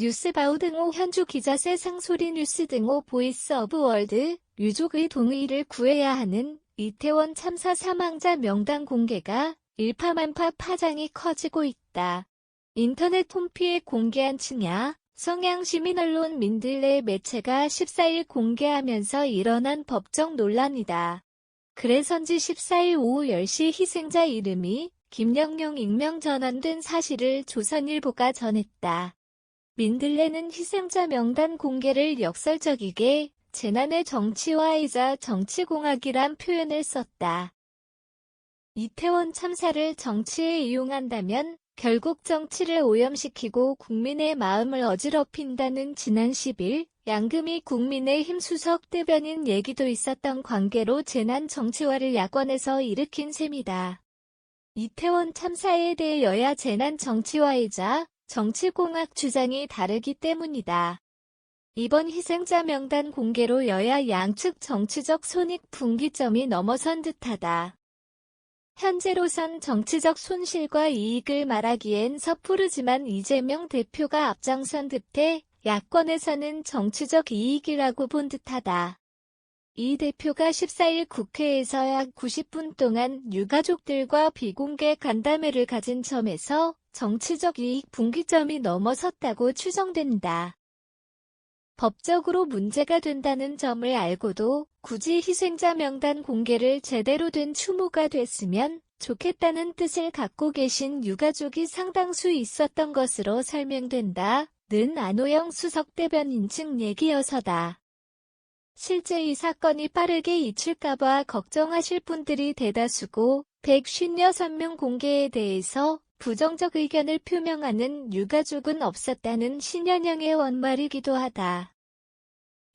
뉴스바우 등호 현주 기자 세상소리 뉴스 등호 보이스 오브 월드 유족의 동의를 구해야 하는 이태원 참사 사망자 명단 공개가 일파만파 파장이 커지고 있다. 인터넷 홈피에 공개한 층야 성향시민 언론 민들레 매체가 14일 공개하면서 일어난 법적 논란이다. 그래서인지 14일 오후 10시 희생자 이름이 김영용 익명 전환된 사실을 조선일보가 전했다. 민들레는 희생자 명단 공개를 역설적이게 재난의 정치화이자 정치공학이란 표현을 썼다. 이태원 참사를 정치에 이용한다면 결국 정치를 오염시키고 국민의 마음을 어지럽힌다는 지난 10일 양금희 국민의힘 수석 대변인 얘기도 있었던 관계로 재난 정치화를 야권에서 일으킨 셈이다. 이태원 참사에 대해 여야 재난 정치화이자 정치공학 주장이 다르기 때문이다. 이번 희생자 명단 공개로 여야 양측 정치적 손익분기점이 넘어선 듯하다. 현재로선 정치적 손실과 이익을 말하기엔 섣부르지만 이재명 대표가 앞장선 듯해 야권에서는 정치적 이익이라고 본 듯하다. 이 대표가 14일 국회에서 약 90분 동안 유가족들과 비공개 간담회를 가진 점에서 정치적 이익 분기점이 넘어섰다고 추정된다. 법적으로 문제가 된다는 점을 알고도 굳이 희생자 명단 공개를 제대로 된 추모가 됐으면 좋겠다는 뜻을 갖고 계신 유가족이 상당수 있었던 것으로 설명된다는 안호영 수석 대변인 측 얘기여서다. 실제 이 사건이 빠르게 잊힐까봐 걱정하실 분들이 대다수고 156명 공개에 대해서 부정적 의견을 표명하는 유가족은 없었다는 신현영의 원말이기도 하다.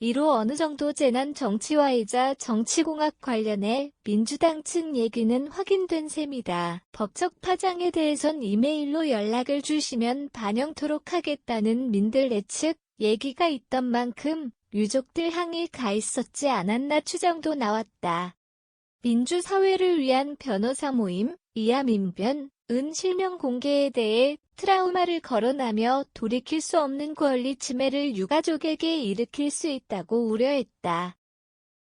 이로 어느 정도 재난 정치화이자 정치공학 관련해 민주당 측 얘기는 확인된 셈이다. 법적 파장에 대해선 이메일로 연락을 주시면 반영토록 하겠다는 민들레 측 얘기가 있던 만큼 유족들 항의 가 있었지 않았나 추정도 나왔다. 민주사회를 위한 변호사 모임, 이하민변, 은 실명 공개에 대해 트라우마를 거론하며 돌이킬 수 없는 권리 침해를 유가족에게 일으킬 수 있다고 우려했다.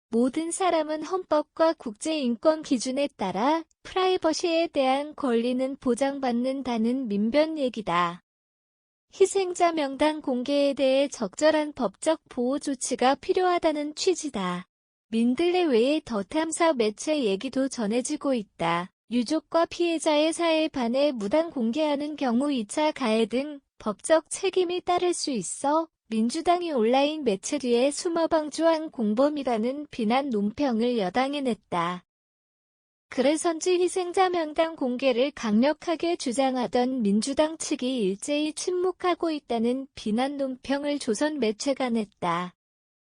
모든 사람은 헌법과 국제인권 기준에 따라 프라이버시에 대한 권리는 보장받는다는 민변 얘기다. 희생자 명단 공개에 대해 적절한 법적 보호 조치가 필요하다는 취지다. 민들레 외에 더 탐사 매체 얘기도 전해지고 있다. 유족과 피해자의 사에 반해 무단 공개하는 경우 2차 가해 등 법적 책임이 따를 수 있어 민주당이 온라인 매체 뒤에 숨어 방조한 공범이라는 비난 논평을 여당에 냈다. 그래서인지 희생자 명단 공개를 강력하게 주장하던 민주당 측이 일제히 침묵하고 있다는 비난 논평을 조선 매체가 냈다.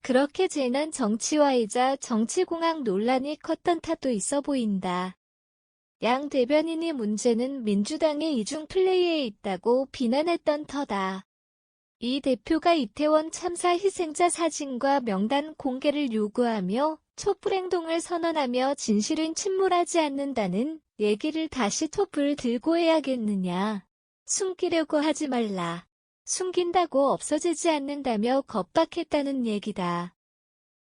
그렇게 재난 정치화이자 정치공학 논란이 컸던 탓도 있어 보인다. 양 대변인이 문제는 민주당의 이중 플레이에 있다고 비난했던 터다. 이 대표가 이태원 참사 희생자 사진과 명단 공개를 요구하며 촛불행동을 선언하며 진실은 침몰하지 않는다는 얘기를 다시 촛불을 들고 해야겠느냐. 숨기려고 하지 말라. 숨긴다고 없어지지 않는다며 겁박했다는 얘기다.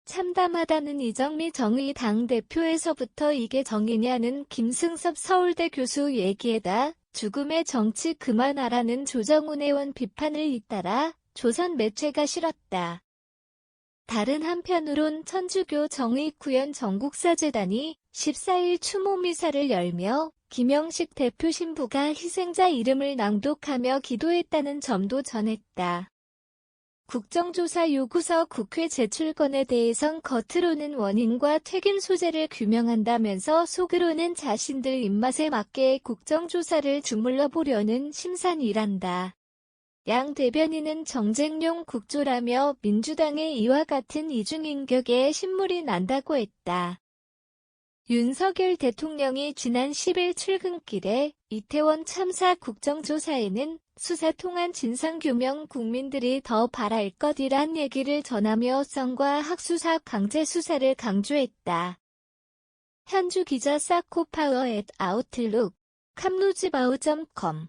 참담하다는 이정미 정의당 대표에서부터 이게 정의냐는 김승섭 서울대 교수 얘기에다 죽음의 정치 그만하라는 조정훈 의원 비판을 잇따라 조선 매체가 실었다. 다른 한편으론 천주교 정의구현 전국사재단이 14일 추모 미사를 열며 김영식 대표 신부가 희생자 이름을 낭독하며 기도했다는 점도 전했다. 국정조사 요구서 국회 제출건에 대해선 겉으로는 원인과 책임 소재를 규명한다면서 속으로는 자신들 입맛에 맞게 국정조사를 주물러 보려는 심산이란다. 양 대변인은 정쟁용 국조라며 민주당의 이와 같은 이중인격에 신물이 난다고 했다. 윤석열 대통령이 지난 10일 출근길에 이태원 참사 국정조사에는 수사 통한 진상규명 국민들이 더 바랄 것이란 얘기를 전하며 성과 학수사 강제 수사를 강조했다. 현주 기자 사코파워 @아웃룩, 캄루즈바우.com